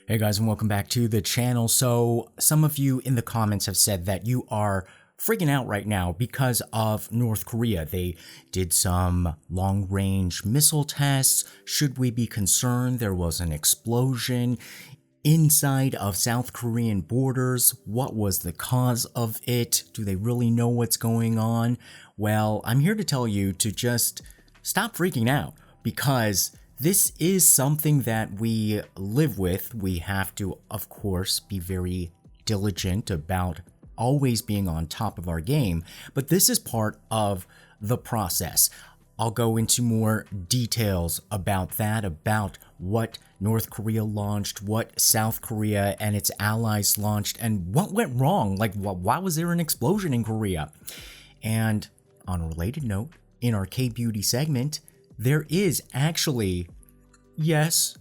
Hey guys, and welcome back to the channel. So some of you in the comments have said that you are freaking out right now because of North Korea. They did some long-range missile tests. Should we be concerned? There was an explosion inside of South Korean borders. What was the cause of it? Do they really know what's going on? Well, I'm here to tell you to just stop freaking out, because this is something that we live with. We have to, of course, be very diligent about always being on top of our game, but this is part of the process. I'll go into more details about that, about what North Korea launched, what South Korea and its allies launched, and what went wrong. Like, why was there an explosion in Korea? And on a related note, in our K-Beauty segment, there is actually, yes,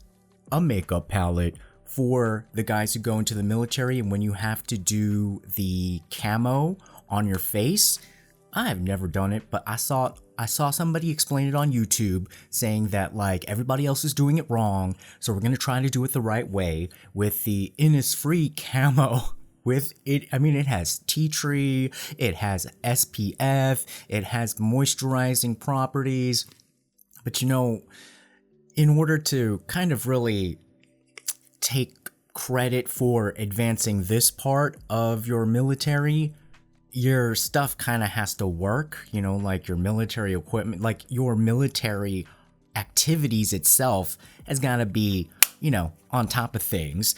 a makeup palette for the guys who go into the military, and when you have to do the camo on your face. I've never done it, but I saw somebody explain it on YouTube, saying that like everybody else is doing it wrong, so we're gonna try to do it the right way with the Innisfree camo. With it, I mean, it has tea tree, it has SPF, it has moisturizing properties. But you know, in order to kind of really take credit for advancing this part of your military, your stuff kind of has to work, you know, like your military equipment, like your military activities itself has got to be, you know, on top of things.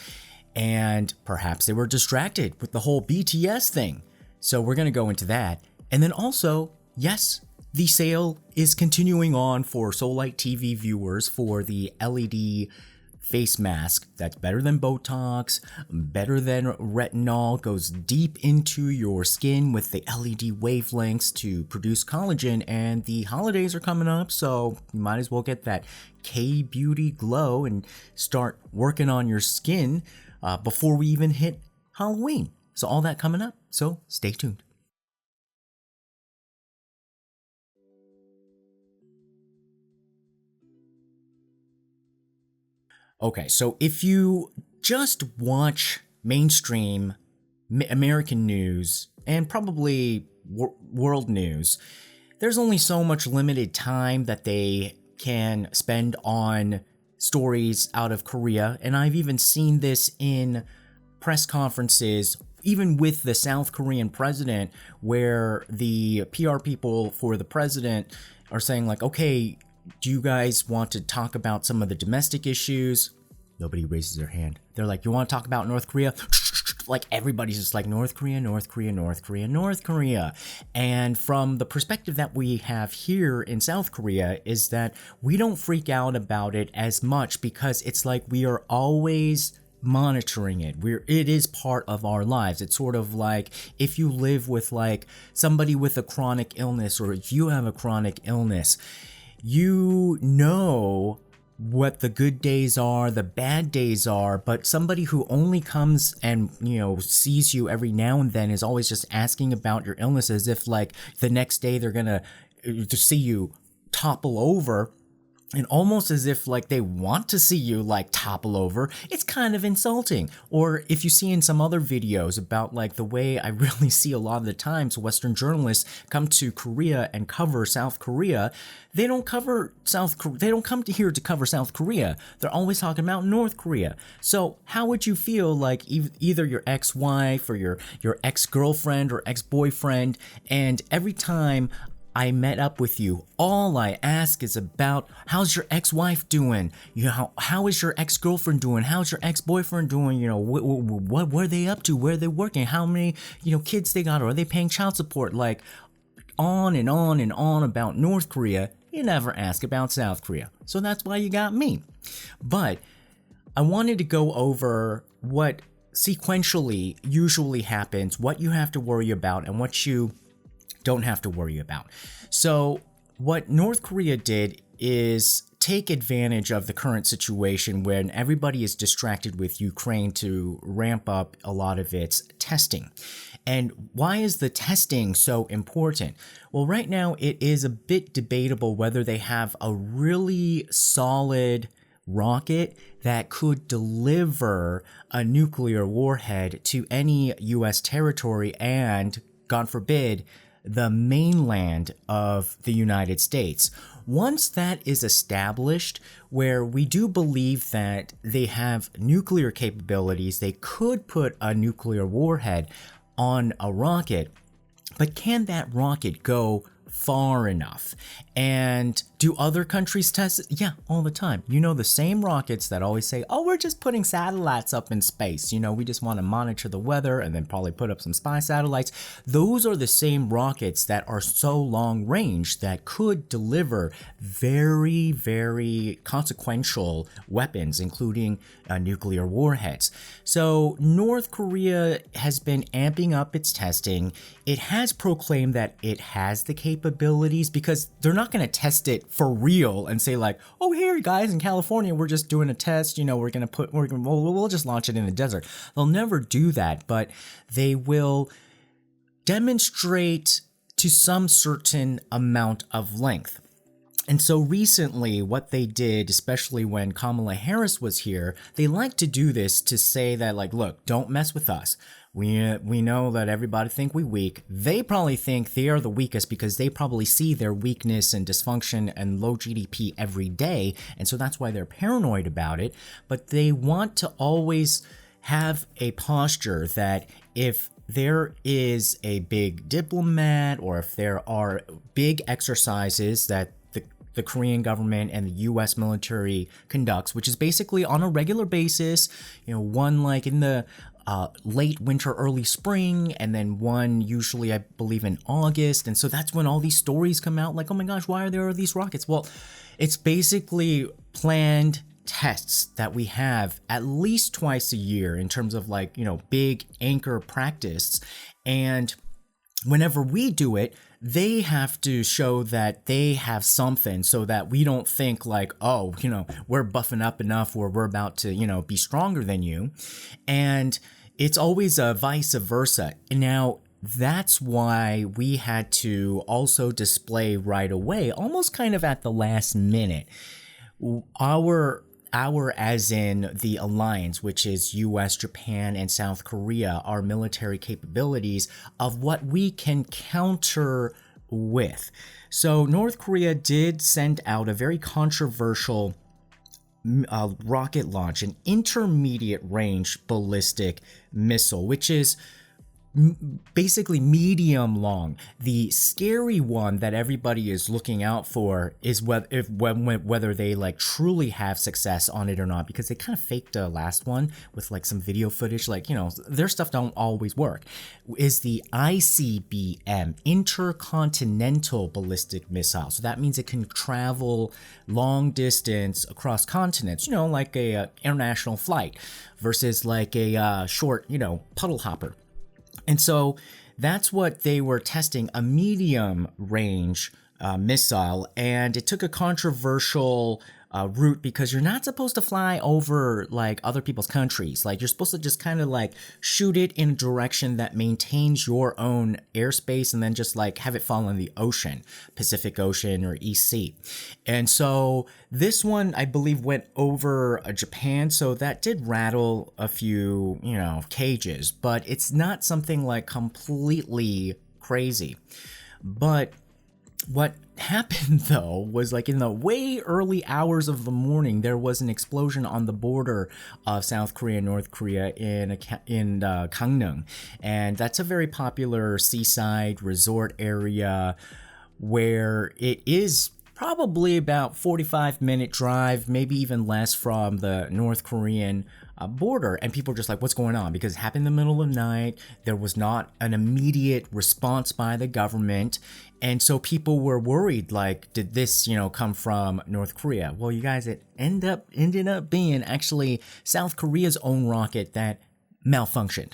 And perhaps they were distracted with the whole BTS thing. So we're going to go into that. And then also, yes, the sale is continuing on for Seoulite TV viewers for the LED face mask that's better than Botox, better than retinol, goes deep into your skin with the LED wavelengths to produce collagen, and the holidays are coming up, so you might as well get that K-Beauty glow and start working on your skin before we even hit Halloween. So all that coming up, so stay tuned. Okay, so if you just watch mainstream American news and probably world news, there's only so much limited time that they can spend on stories out of Korea. And I've even seen this in press conferences, even with the South Korean president, where the PR people for the president are saying like, okay, do you guys want to talk about some of the domestic issues? Nobody raises their hand. They're like, you want to talk about North Korea? Like everybody's just like, North Korea, North Korea, North Korea, North Korea. And from the perspective that we have here in South Korea is that we don't freak out about it as much, because it's like we are always monitoring it. It is part of our lives. It's sort of like if you live with like somebody with a chronic illness, or if you have a chronic illness, you know what the good days are, the bad days are, but somebody who only comes and, you know, sees you every now and then is always just asking about your illness as if like the next day they're gonna to see you topple over, and almost as if like they want to see you like topple over. It's kind of insulting. Or if you see in some other videos about like the way I really see a lot of the times Western journalists come to Korea and cover South Korea, they don't cover South Korea. They don't come to here to cover South Korea. They're always talking about North Korea. So how would you feel like either your ex-wife or your ex-girlfriend or ex-boyfriend, and every time I met up with you, all I ask is about how's your ex-wife doing? You know, how is your ex-girlfriend doing? How's your ex-boyfriend doing? You know, what are they up to? Where are they working? How many, you know, kids they got? Or are they paying child support? Like on and on and on about North Korea. You never ask about South Korea. So that's why you got me. But I wanted to go over what sequentially usually happens, what you have to worry about, and what you don't have to worry about. So what North Korea did is take advantage of the current situation when everybody is distracted with Ukraine to ramp up a lot of its testing. And why is the testing so important? Well, right now it is a bit debatable whether they have a really solid rocket that could deliver a nuclear warhead to any US territory and, God forbid, the mainland of the United States. Once that is established, where we do believe that they have nuclear capabilities, they could put a nuclear warhead on a rocket, but can that rocket go far enough? And do other countries test it? Yeah, all the time. You know, the same rockets that always say, oh, we're just putting satellites up in space. You know, we just want to monitor the weather and then probably put up some spy satellites. Those are the same rockets that are so long range that could deliver very, very consequential weapons, including nuclear warheads. So North Korea has been amping up its testing. It has proclaimed that it has the capabilities, because they're not going to test it for real and say like, oh, here guys in California, we're just doing a test, you know, we'll just launch it in the desert. They'll never do that, but they will demonstrate to some certain amount of length. And so recently what they did, especially when Kamala Harris was here, they like to do this to say that like, look, don't mess with us. We know that everybody think we weak. They probably think they are the weakest because they probably see their weakness and dysfunction and low GDP every day. And so that's why they're paranoid about it. But they want to always have a posture that if there is a big diplomat or if there are big exercises that the Korean government and the US military conducts, which is basically on a regular basis, you know, one like in the late winter, early spring, and then one usually, I believe, in August. And so that's when all these stories come out like, oh my gosh, why are there these rockets? Well, it's basically planned tests that we have at least twice a year in terms of like, you know, big anchor practice. And whenever we do it, they have to show that they have something so that we don't think like, oh, you know, we're buffing up enough or we're about to, you know, be stronger than you. And it's always vice versa. And now that's why we had to also display right away, almost kind of at the last minute, our as in the alliance, which is US, Japan, and South Korea, our military capabilities of what we can counter with. So North Korea did send out a very controversial rocket launch, an intermediate range ballistic missile, which is basically medium long. The scary one that everybody is looking out for is whether they like truly have success on it or not, because they kind of faked a last one with like some video footage, like, you know, their stuff don't always work, is the ICBM, intercontinental ballistic missile. So that means it can travel long distance across continents, you know, like a international flight versus like a short, you know, puddle hopper. And so that's what they were testing, a medium range missile. And it took a controversial route because you're not supposed to fly over like other people's countries. Like you're supposed to just kind of like shoot it in a direction that maintains your own airspace and then just like have it fall in the ocean, Pacific Ocean or East Sea. And so this one, I believe, went over Japan. So that did rattle a few, you know, cages, but it's not something like completely crazy. But what happened though was like in the way early hours of the morning, there was an explosion on the border of South Korea and North Korea in Gangneung, and that's a very popular seaside resort area where it is probably about 45-minute drive, maybe even less, from the North Korean border. And people are just like, what's going on? Because it happened in the middle of the night. There was not an immediate response by the government. And so people were worried, like, did this, you know, come from North Korea? Well, you guys, it ended up being actually South Korea's own rocket that malfunctioned.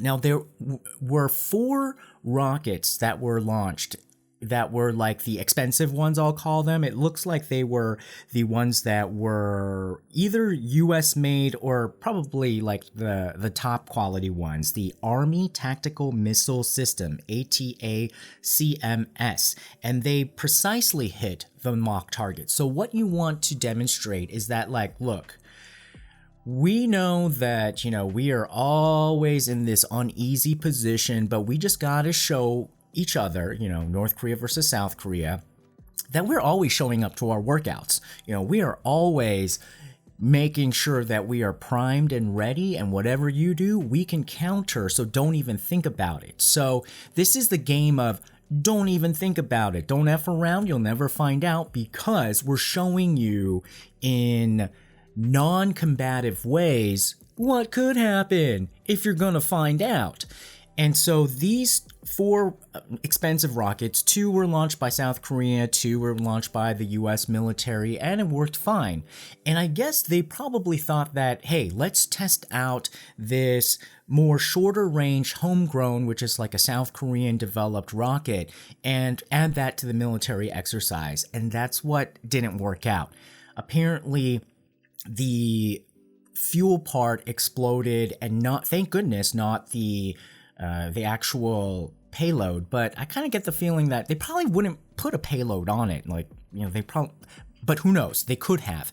Now, there were 4 rockets that were launched that were like the expensive ones, I'll call them. It looks like they were the ones that were either US made or probably like the top quality ones, the Army Tactical Missile System, ATACMS, and they precisely hit the mock target. So what you want to demonstrate is that, like, look, we know that, we are always in this uneasy position, but we just gotta show each other, North Korea versus South Korea, that we're always showing up to our workouts. We are always making sure that we are primed and ready, and whatever you do, we can counter, so don't even think about it. So this is the game of don't even think about it. Don't F around, you'll never find out, because we're showing you in non-combative ways what could happen if you're gonna find out. And so these 4 expensive rockets, 2 were launched by South Korea, 2 were launched by the US military, and it worked fine. And I guess they probably thought that, hey, let's test out this more shorter range homegrown, which is like a South Korean developed rocket, and add that to the military exercise. And that's what didn't work out. Apparently, the fuel part exploded, and thank goodness, not the actual payload. But I kind of get the feeling that they probably wouldn't put a payload on it. Like, they probably, but who knows? They could have.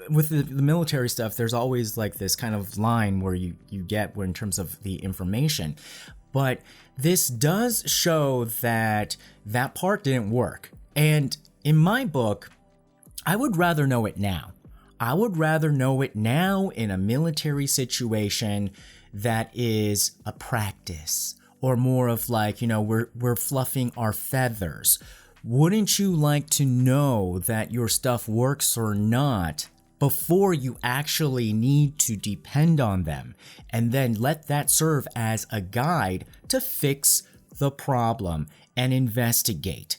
With the military stuff, there's always like this kind of line where you get in terms of the information. But this does show that that part didn't work. And in my book, I would rather know it now. I would rather know it now in a military situation that is a practice, or more of like, we're fluffing our feathers. Wouldn't you like to know that your stuff works or not before you actually need to depend on them, and then let that serve as a guide to fix the problem and investigate?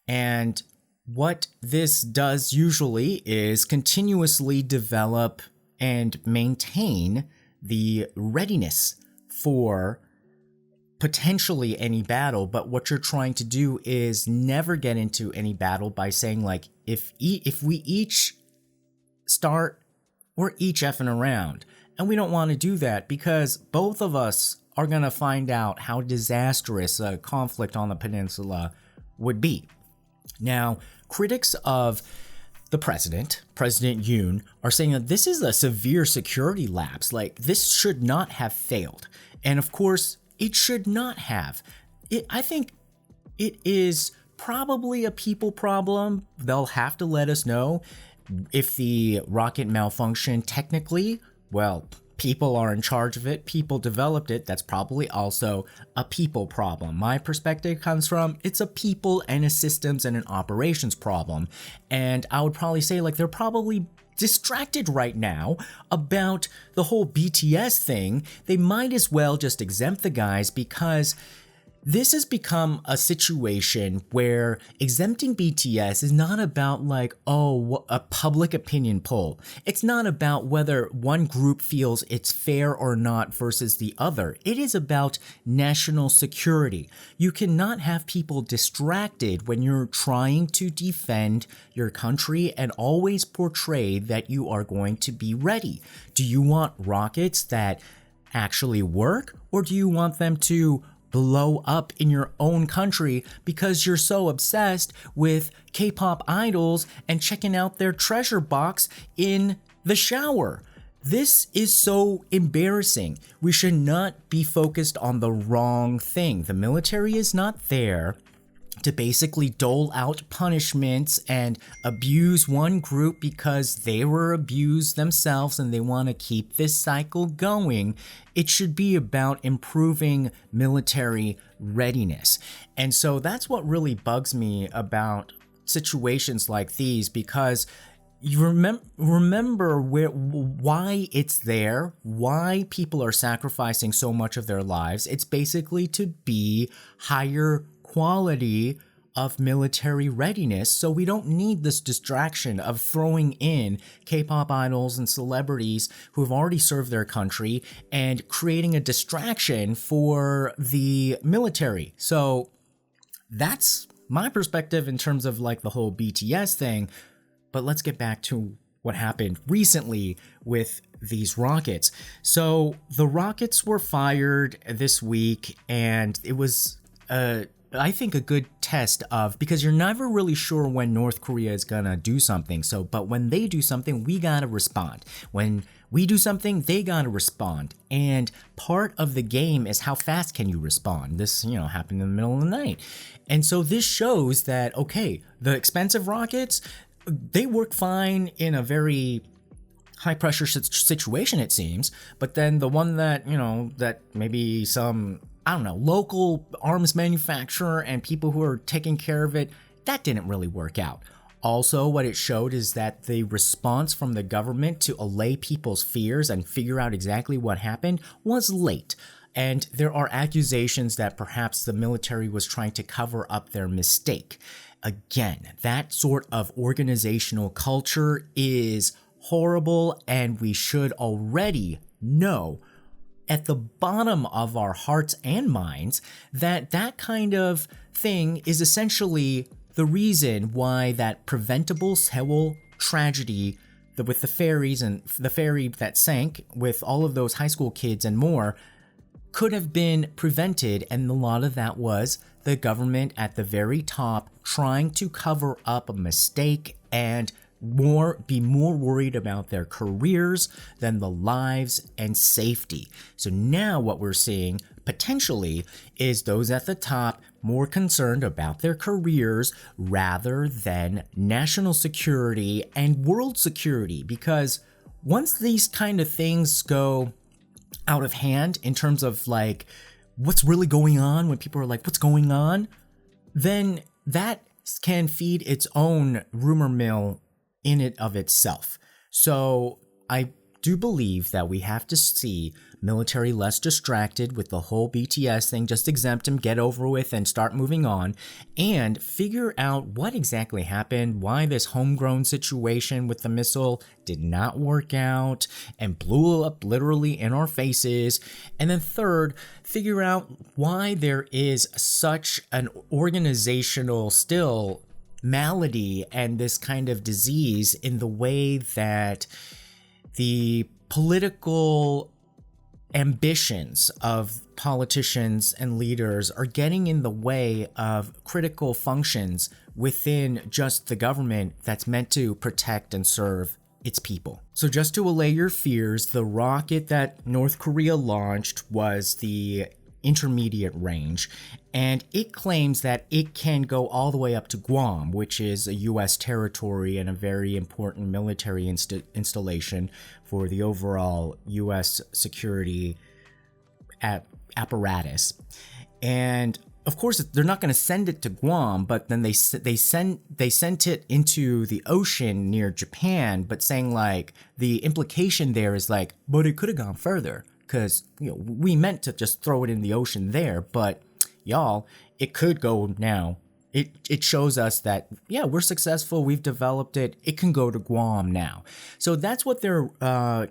And what this does usually is continuously develop and maintain the readiness for potentially any battle. But what you're trying to do is never get into any battle by saying, like, if we each start, we're each effing around. And we don't want to do that, because both of us are going to find out how disastrous a conflict on the peninsula would be. Now, critics of the President Yoon, are saying that this is a severe security lapse. Like, this should not have failed. And of course, it should not have. I think it is probably a people problem. They'll have to let us know if the rocket malfunctioned technically. Well, people are in charge of it. People developed it. That's probably also a people problem. My perspective comes from, it's a people and a systems and an operations problem. And I would probably say, like, they're probably distracted right now about the whole BTS thing. They might as well just exempt the guys, because this has become a situation where exempting BTS is not about like, a public opinion poll. It's not about whether one group feels it's fair or not versus the other. It is about national security. You cannot have people distracted when you're trying to defend your country and always portray that you are going to be ready. Do you want rockets that actually work, or do you want them to blow up in your own country because you're so obsessed with K-pop idols and checking out their treasure box in the shower? This is so embarrassing. We should not be focused on the wrong thing. The military is not there to basically dole out punishments and abuse one group because they were abused themselves and they want to keep this cycle going. It should be about improving military readiness. And so that's what really bugs me about situations like these, because you remember why it's there, why people are sacrificing so much of their lives. It's basically to be higher quality of military readiness, so we don't need this distraction of throwing in K-pop idols and celebrities who have already served their country and creating a distraction for the military. So that's my perspective in terms of like the whole BTS thing. But let's get back to what happened recently with these rockets. So the rockets were fired this week, and it was I think a good test of, because you're never really sure when North Korea is gonna do something. So, but when they do something, we gotta respond. When we do something, they gotta respond. And part of the game is how fast can you respond. This, happened in the middle of the night. And so this shows that, okay, the expensive rockets, they work fine in a very high pressure situation, it seems. But then the one that, that maybe some, I don't know, local arms manufacturer and people who are taking care of it, that didn't really work out. Also, what it showed is that the response from the government to allay people's fears and figure out exactly what happened was late. And there are accusations that perhaps the military was trying to cover up their mistake. Again, that sort of organizational culture is horrible, and we should already know at the bottom of our hearts and minds that that kind of thing is essentially the reason why that preventable Seoul tragedy with the ferries and the ferry that sank with all of those high school kids and more could have been prevented. And a lot of that was the government at the very top trying to cover up a mistake and be more worried about their careers than the lives and safety. So now what we're seeing potentially is those at the top more concerned about their careers rather than national security and world security. Because once these kind of things go out of hand in terms of like what's really going on, when people are like, what's going on, then that can feed its own rumor mill in it of itself. So I do believe that we have to see military less distracted with the whole BTS thing, just exempt them, get over with, and start moving on, and figure out what exactly happened, why this homegrown situation with the missile did not work out and blew up literally in our faces. And then third, figure out why there is such an organizational still malady and this kind of disease in the way that the political ambitions of politicians and leaders are getting in the way of critical functions within just the government that's meant to protect and serve its people. So just to allay your fears, the rocket that North Korea launched was the intermediate range, and it claims that it can go all the way up to Guam, which is a U.S. territory and a very important military installation for the overall U.S. security apparatus. And of course, they're not going to send it to Guam, but then they sent it into the ocean near Japan, but saying like the implication there is like, but it could have gone further. Because we meant to just throw it in the ocean there, but y'all, it could go now. It shows us that, yeah, we're successful, we've developed it, it can go to Guam now. So that's what they're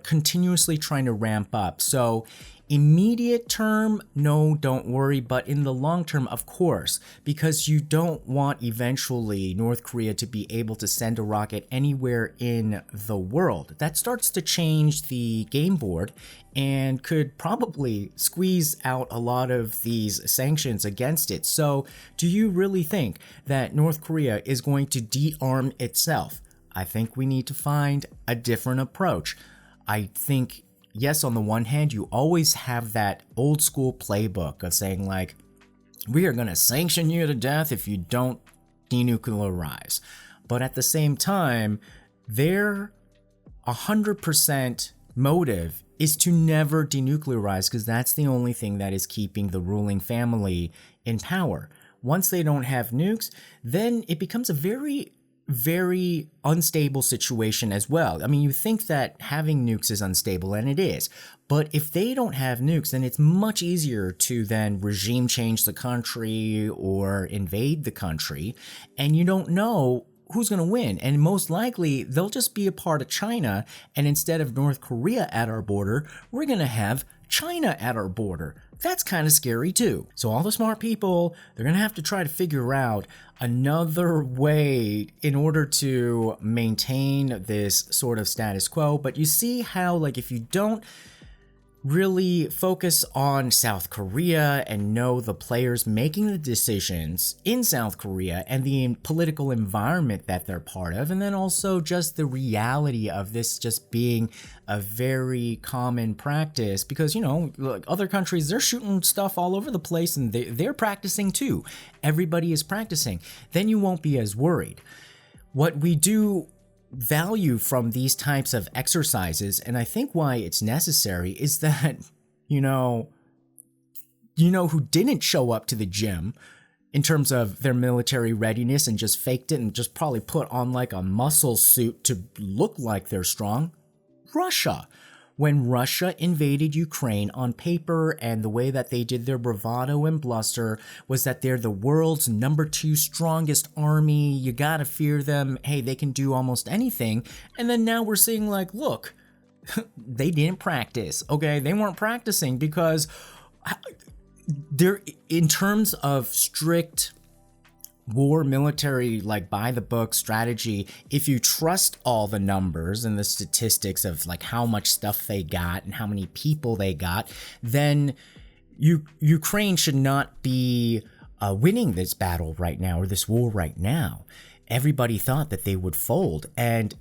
continuously trying to ramp up. So immediate term, no, don't worry, but in the long term, of course, because you don't want eventually North Korea to be able to send a rocket anywhere in the world. That starts to change the game board and could probably squeeze out a lot of these sanctions against it. So do you really think that North Korea is going to de-arm itself? I think we need to find a different approach. I think, yes, on the one hand, you always have that old school playbook of saying like, we are going to sanction you to death if you don't denuclearize. But at the same time, their 100% motive is to never denuclearize, because that's the only thing that is keeping the ruling family in power. Once they don't have nukes, then it becomes a very unstable situation as well. I mean, you think that having nukes is unstable, and it is. But if they don't have nukes, then it's much easier to then regime change the country or invade the country. And you don't know who's going to win? And most likely, they'll just be a part of China. And instead of North Korea at our border, we're going to have China at our border. That's kind of scary too. So all the smart people, they're going to have to try to figure out another way in order to maintain this sort of status quo. But you see how, like, if you don't really focus on South Korea and know the players making the decisions in South Korea and the political environment that they're part of, and then also just the reality of this just being a very common practice, because, you know, look, other countries, they're shooting stuff all over the place and they're practicing too. Everybody is practicing. Then you won't be as worried. What we do value from these types of exercises, and I think why it's necessary, is that, you know who didn't show up to the gym in terms of their military readiness and just faked it and just probably put on like a muscle suit to look like they're strong? Russia. When Russia invaded Ukraine, on paper and the way that they did their bravado and bluster was that they're the world's #2 strongest army. You gotta fear them. Hey, they can do almost anything. And then now we're seeing, like, look, they didn't practice. Okay, they weren't practicing because they're, in terms of strict war military, like by the book strategy, if you trust all the numbers and the statistics of like how much stuff they got and how many people they got, then Ukraine should not be winning this battle right now, or this war right now. Everybody thought that they would fold, and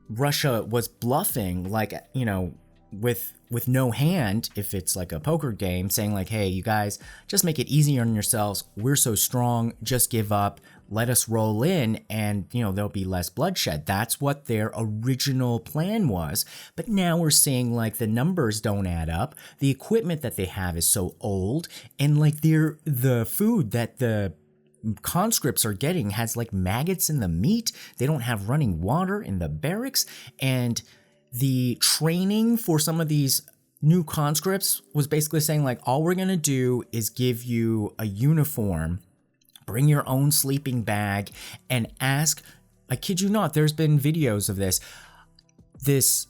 Russia was bluffing, like, you know, with no hand, if it's like a poker game, saying like, hey, you guys, just make it easier on yourselves. We're so strong, just give up, let us roll in, and, you know, there'll be less bloodshed. That's what their original plan was. But now we're seeing like the numbers don't add up. The equipment that they have is so old, and like the food that the conscripts are getting has like maggots in the meat. They don't have running water in the barracks, and the training for some of these new conscripts was basically saying like, all we're gonna do is give you a uniform, bring your own sleeping bag, and ask, I kid you not, there's been videos of this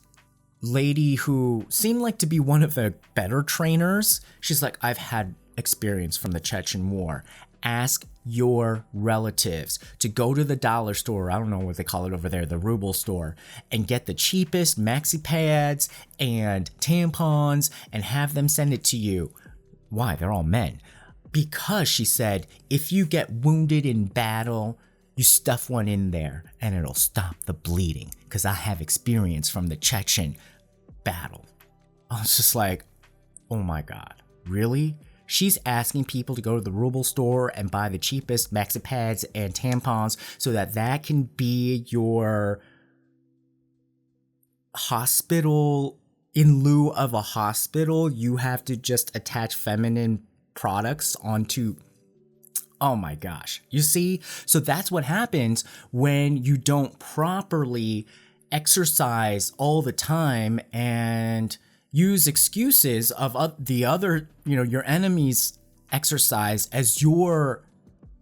lady who seemed like to be one of the better trainers. She's like, I've had experience from the Chechen War. Ask your relatives to go to the dollar store, I don't know what they call it over there, the ruble store, and get the cheapest maxi pads and tampons and have them send it to you. Why? They're all men. Because, she said, if you get wounded in battle, you stuff one in there and it'll stop the bleeding, because I have experience from the Chechen battle. I was just like, oh my God, really? She's asking people to go to the ruble store and buy the cheapest maxi pads and tampons so that can be your hospital. In lieu of a hospital, you have to just attach feminine products onto. Oh my gosh. You see? So that's what happens when you don't properly exercise all the time and use excuses of the other, you know, your enemy's exercise as your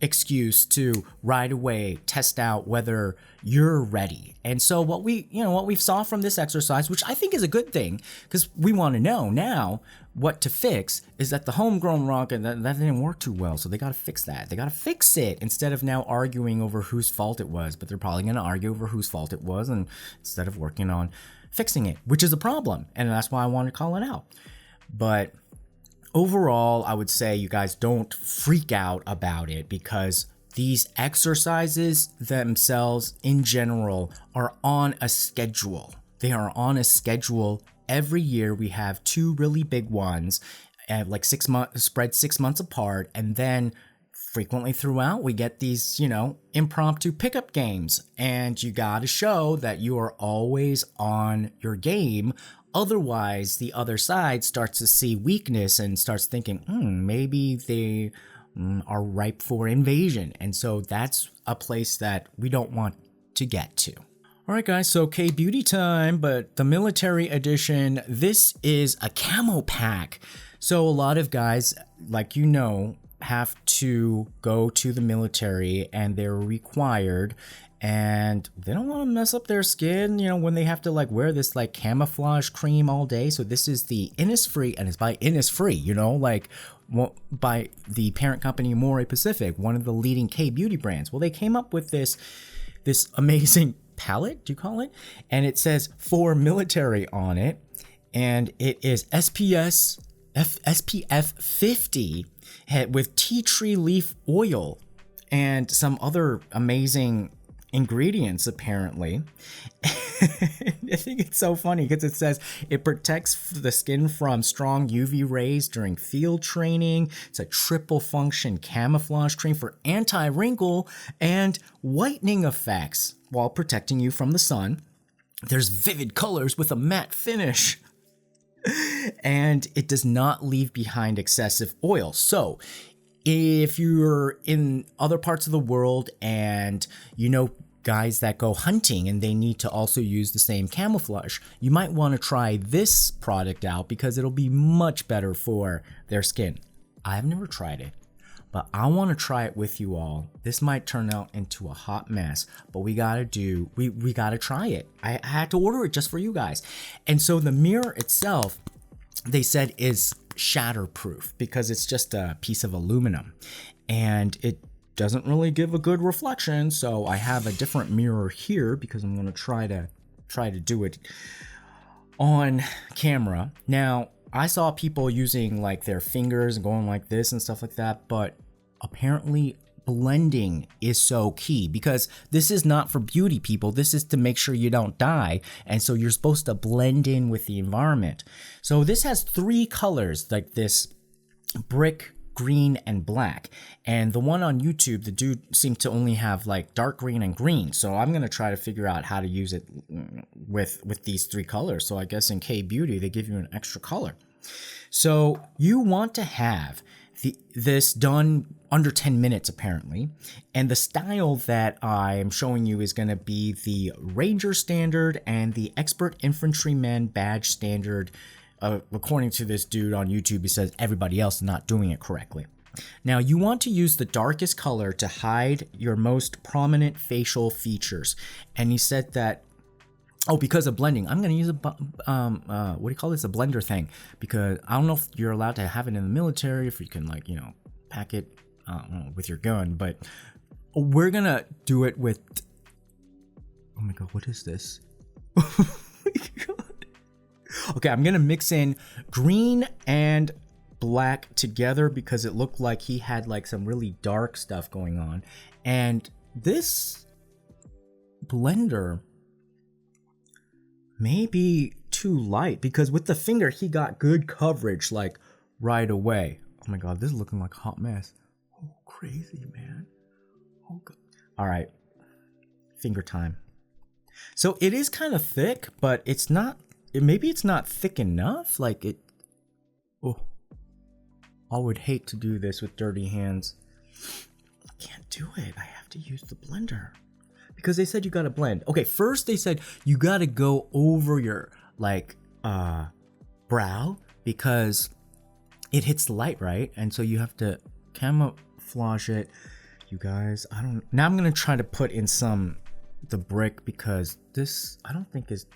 excuse to right away test out whether you're ready. And so what we saw from this exercise, which I think is a good thing, because we want to know now what to fix, is that the homegrown rocket, that didn't work too well. So they got to fix that. They got to fix it instead of now arguing over whose fault it was. But they're probably going to argue over whose fault it was, and instead of working on fixing it, which is a problem. And that's why I wanted to call it out. But overall, I would say you guys don't freak out about it, because these exercises themselves in general are on a schedule. They are on a schedule. Every year we have 2 really big ones, like 6 months, spread 6 months apart, and then frequently throughout we get these, impromptu pickup games, and you gotta show that you are always on your game. Otherwise, the other side starts to see weakness and starts thinking, maybe they are ripe for invasion. And so that's a place that we don't want to get to. All right, guys, so K-Beauty time, but the military edition. This is a camo pack. So a lot of guys, like have to go to the military, and they're required. and they don't want to mess up their skin, when they have to like wear this like camouflage cream all day. So this is the Innisfree, and it's by Innisfree, like by the parent company Moray Pacific, one of the leading K-beauty brands. Well, they came up with this amazing palette, do you call it? And it says for military on it, and it is SPF 50 with tea tree leaf oil and some other amazing ingredients apparently. I think it's so funny because it says it protects the skin from strong UV rays during field training. It's a triple function camouflage cream for anti-wrinkle and whitening effects while protecting you from the sun. There's vivid colors with a matte finish. And it does not leave behind excessive oil. So if you're in other parts of the world and guys that go hunting and they need to also use the same camouflage, you might want to try this product out because it'll be much better for their skin. I've never tried it, but I want to try it with you all. This might turn out into a hot mess, but we gotta try it. I had to order it just for you guys. And so the mirror itself, they said, is shatterproof because it's just a piece of aluminum and it doesn't really give a good reflection. So I have a different mirror here because I'm going to try to do it on camera. Now, I saw people using like their fingers and going like this and stuff like that, but apparently blending is so key because this is not for beauty people. This is to make sure you don't die. And so you're supposed to blend in with the environment. So this has 3 colors, like this brick, green, and black. And the one on YouTube, the dude seemed to only have like dark green and green. So I'm going to try to figure out how to use it with these 3 colors. So I guess in K-beauty, they give you an extra color. So you want to have this done under 10 minutes apparently, and the style that I'm showing you is going to be the Ranger standard and the Expert Infantryman badge standard. According to this dude on YouTube, he says everybody else is not doing it correctly. Now you want to use the darkest color to hide your most prominent facial features, and he said that because of blending, I'm going to use a what do you call this, a blender thing, because I don't know if you're allowed to have it in the military, if you can like pack it with your gun, but we're gonna do it with, oh my god, what is this? Oh my god. Okay, I'm gonna mix in green and black together because it looked like he had like some really dark stuff going on, and this blender may be too light because with the finger he got good coverage like right away. Oh my god, this is looking like a hot mess. Oh, crazy, man. Oh god. All right, finger time. So it is kind of thick, but it's not, maybe it's not thick enough. Like it, oh, I would hate to do this with dirty hands. I can't do it. I have to use the blender because they said you gotta blend. Okay, first they said you gotta go over your like brow because it hits the light, right? And so you have to camouflage it. You guys, now I'm gonna try to put in the brick because this I don't think is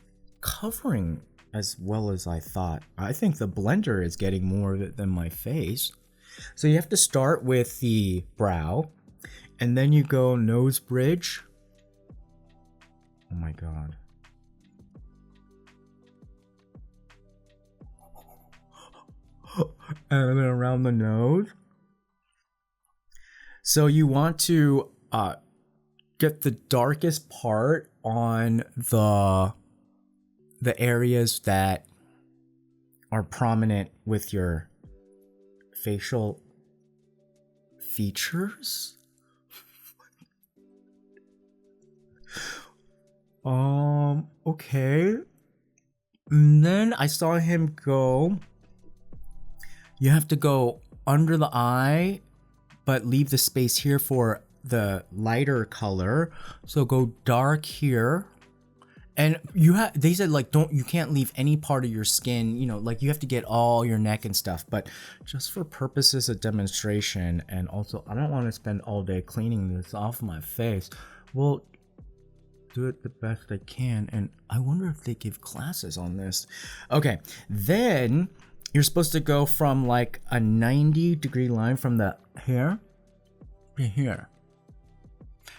covering as well as I thought. I think the blender is getting more of it than my face. So you have to start with the brow and then you go nose bridge. Oh my god. And then around the nose. So you want to get the darkest part on the areas that are prominent with your facial features. Okay. And then I saw him go, you have to go under the eye, but leave the space here for the lighter color. So go dark here. And they said like you can't leave any part of your skin, like you have to get all your neck and stuff, but just for purposes of demonstration, and also I don't want to spend all day cleaning this off my face. Well, do it the best I can. And I wonder if they give classes on this. Okay, then you're supposed to go from like a 90-degree line from the hair to here.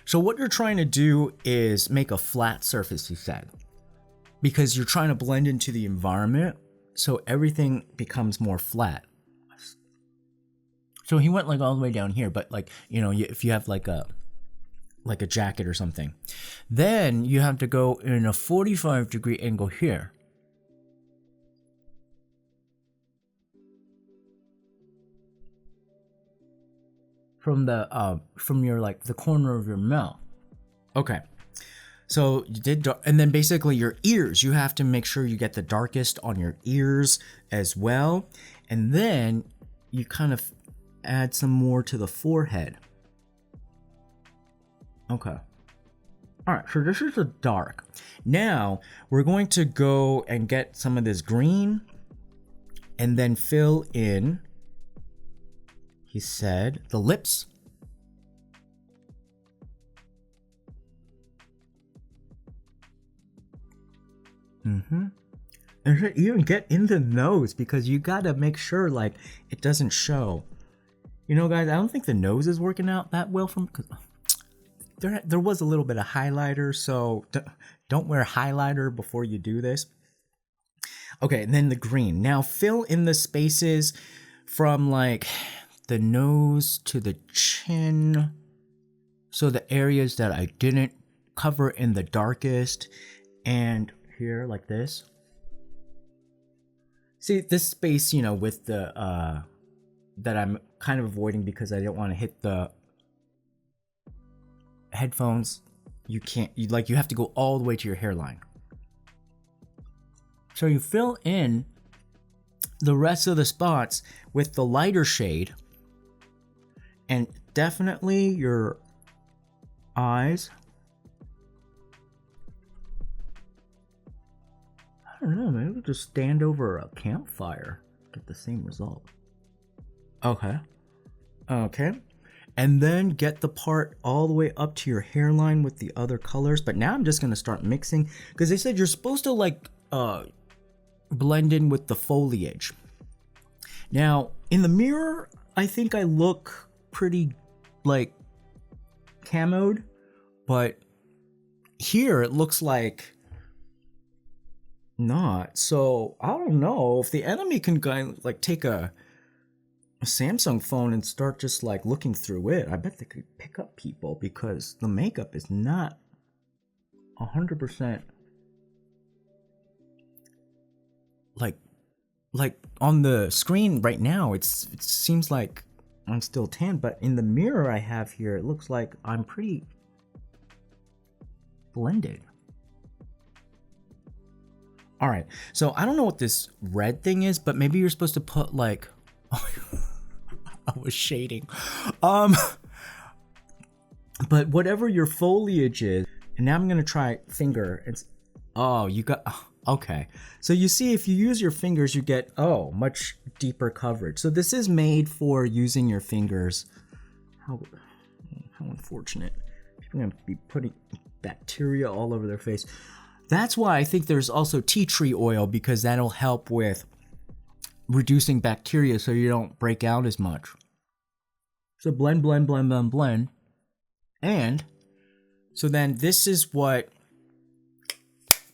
So what you're trying to do is make a flat surface, he said, because you're trying to blend into the environment, so everything becomes more flat. So he went like all the way down here, but like, you know, if you have like a jacket or something, then you have to go in a 45-degree angle here. From the from your like the corner of your mouth. Okay. So you did, and then basically your ears, you have to make sure you get the darkest on your ears as well. And then you kind of add some more to the forehead. Okay. All right, so this is a dark. Now we're going to go and get some of this green and then fill in, he said, the lips. And even get in the nose, because you gotta make sure like it doesn't show. You know, guys, I don't think the nose is working out that well from, because there was a little bit of highlighter, so don't wear highlighter before you do this. Okay, and then the green. Now fill in the spaces from like the nose to the chin. So the areas that I didn't cover in the darkest, and here like this. See this space, you know, with the that I'm kind of avoiding because I don't want to hit the headphones. You can't, you have to go all the way to your hairline. So you fill in the rest of the spots with the lighter shade, and definitely your eyes. I don't know, maybe we'll just stand over a campfire, get the same result. Okay. And then get the part all the way up to your hairline with the other colors. But now I'm just gonna start mixing, because they said you're supposed to like blend in with the foliage. Now in the mirror, I think I look pretty like camoed, but here it looks like not. So I don't know if the enemy can like take a Samsung phone and start just like looking through it. I bet they could pick up people, because the makeup is not 100% like on the screen right now. It seems like I'm still tan, but in the mirror I have here, it looks like I'm pretty blended. All right, so I don't know what this red thing is, but maybe you're supposed to put like I was shading. But whatever your foliage is, and now I'm gonna try finger. It's, oh, you got, okay. So you see, if you use your fingers, you get, oh, much deeper coverage. So this is made for using your fingers. How unfortunate. People are gonna be putting bacteria all over their face. That's why I think there's also tea tree oil, because that'll help with reducing bacteria so you don't break out as much. So blend. And so then this is what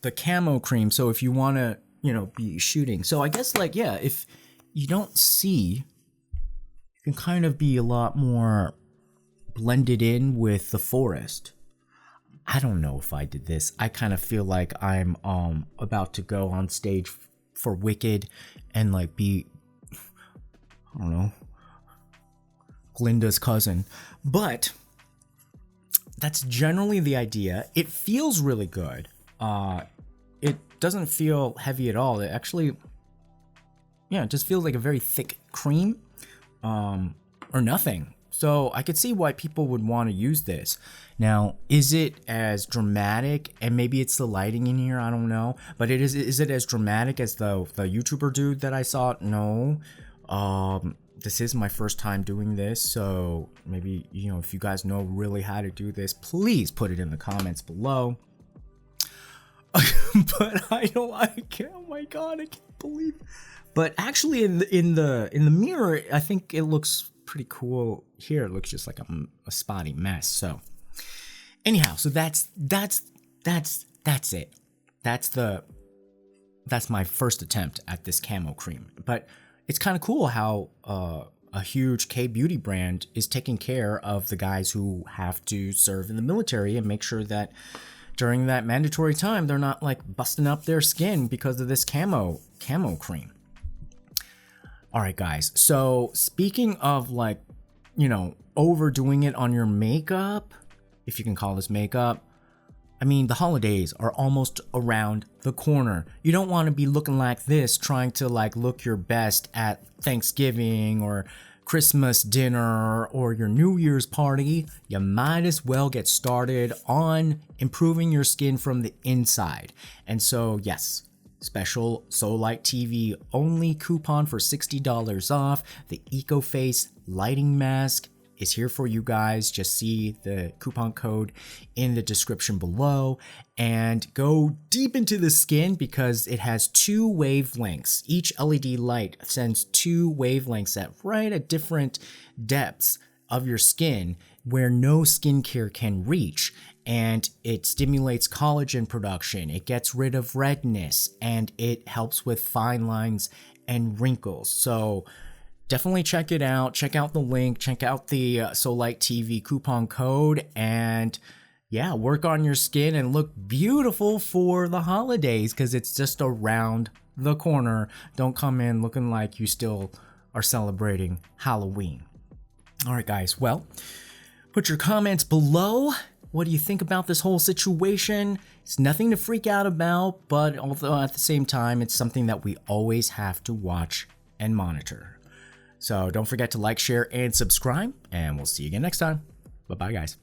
the camo cream. So if you want to, you know, be shooting. So I guess like, yeah, if you don't see, you can kind of be a lot more blended in with the forest. I don't know if I did this. I kind of feel like I'm about to go on stage for Wicked and like be, I don't know, Glinda's cousin. But that's generally the idea. It feels really good. It doesn't feel heavy at all. It actually, yeah, it just feels like a very thick cream, or nothing. So I could see why people would want to use this. Now, is it as dramatic? And maybe it's the lighting in here, I don't know. But is it as dramatic as the YouTuber dude that I saw? No. This is my first time doing this, so maybe, you know, if you guys know really how to do this, please put it in the comments below. But I can't, oh my god, I can't believe. But actually, in the mirror, I think it looks pretty cool. Here, it looks just like a spotty mess. So, anyhow, so that's it. That's my first attempt at this camo cream. But it's kind of cool how a huge K-beauty brand is taking care of the guys who have to serve in the military and make sure that during that mandatory time they're not like busting up their skin because of this camo cream. All right, guys. So speaking of like, overdoing it on your makeup, if you can call this makeup, I mean, the holidays are almost around the corner. You don't want to be looking like this, trying to like look your best at Thanksgiving or Christmas dinner or your New Year's party. You might as well get started on improving your skin from the inside. And so, yes, special Seoulite TV only coupon for $60 off. The EcoFace lighting mask is here for you guys. Just see the coupon code in the description below and go deep into the skin because it has 2 wavelengths. Each LED light sends 2 wavelengths at different depths of your skin where no skincare can reach. And it stimulates collagen production, it gets rid of redness, and it helps with fine lines and wrinkles. So definitely check it out. Check out the link. Check out the Seoulite TV coupon code. And yeah, work on your skin and look beautiful for the holidays because it's just around the corner. Don't come in looking like you still are celebrating Halloween. All right, guys. Well, put your comments below. What do you think about this whole situation? It's nothing to freak out about, but although at the same time, it's something that we always have to watch and monitor. So don't forget to like, share, and subscribe, and we'll see you again next time. Bye-bye, guys.